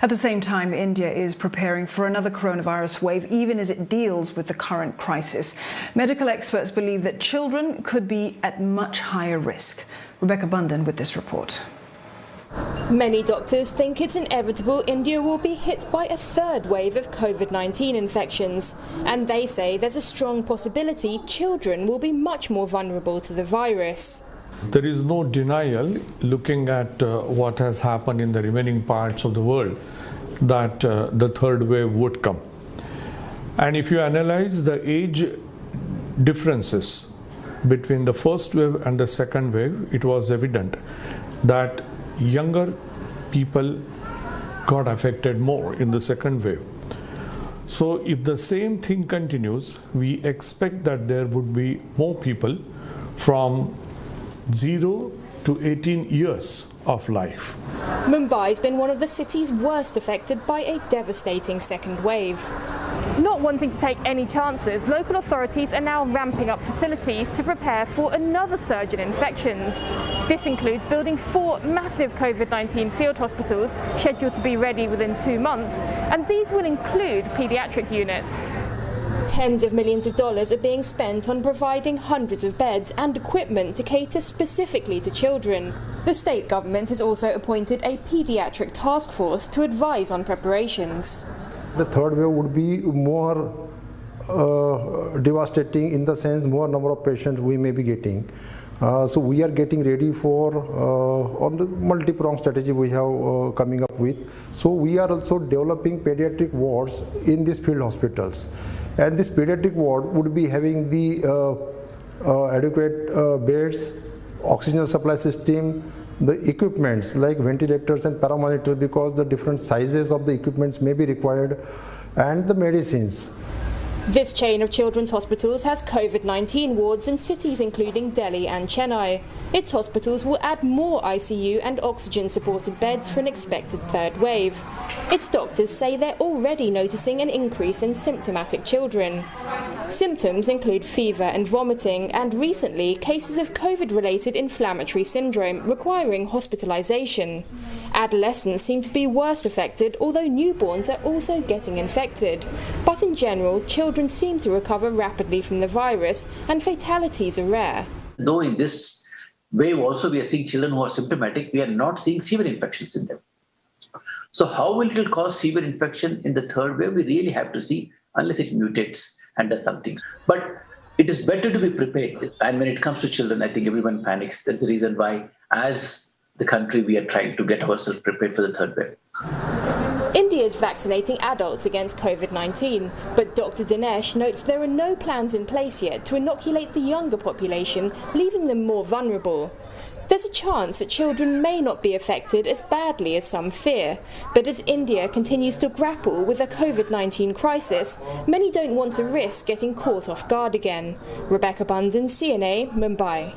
At the same time, India is preparing for another coronavirus wave, even as it deals with the current crisis. Medical experts believe that children could be at much higher risk. Rebecca Bundan with this report. Many doctors think it's inevitable India will be hit by a third wave of COVID-19 infections, and they say there's a strong possibility children will be much more vulnerable to the virus. There is no denial, looking at what has happened in the remaining parts of the world, that the third wave would come. And if you analyze the age differences between the first wave and the second wave, it was evident that younger people got affected more in the second wave. So if the same thing continues, we expect that there would be more people from 0 to 18 years of life. Mumbai's been one of the cities worst affected by a devastating second wave. Not wanting to take any chances, local authorities are now ramping up facilities to prepare for another surge in infections. This includes building 4 massive COVID-19 field hospitals scheduled to be ready within 2 months, and these will include paediatric units. Tens of millions of dollars are being spent on providing hundreds of beds and equipment to cater specifically to children. The state government has also appointed a paediatric task force to advise on preparations. The third wave would be more devastating, in the sense more number of patients we may be getting. So we are getting ready for on the multi-pronged strategy we have coming up with. So we are also developing pediatric wards in these field hospitals, and this pediatric ward would be having the adequate beds, oxygen supply system, the equipments like ventilators and paramonitor, because the different sizes of the equipments may be required, and the medicines. This chain of children's hospitals has COVID-19 wards in cities including Delhi and Chennai. Its hospitals will add more ICU and oxygen-supported beds for an expected third wave. Its doctors say they're already noticing an increase in symptomatic children. Symptoms include fever and vomiting, and recently cases of COVID-related inflammatory syndrome requiring hospitalization. Adolescents seem to be worse affected, although newborns are also getting infected. But in general, children seem to recover rapidly from the virus, and fatalities are rare. Though in this wave also we are seeing children who are symptomatic, we are not seeing severe infections in them. So how will it cause severe infection in the third wave? We really have to see, unless it mutates and does something. But it is better to be prepared. And when it comes to children, I think everyone panics. That's the reason why, as the country, we are trying to get ourselves prepared for the third wave. India is vaccinating adults against COVID-19, but Dr. Dinesh notes there are no plans in place yet to inoculate the younger population, leaving them more vulnerable. There's a chance that children may not be affected as badly as some fear, but as India continues to grapple with the COVID-19 crisis, many don't want to risk getting caught off guard again. Rebecca Bundan, CNA, Mumbai.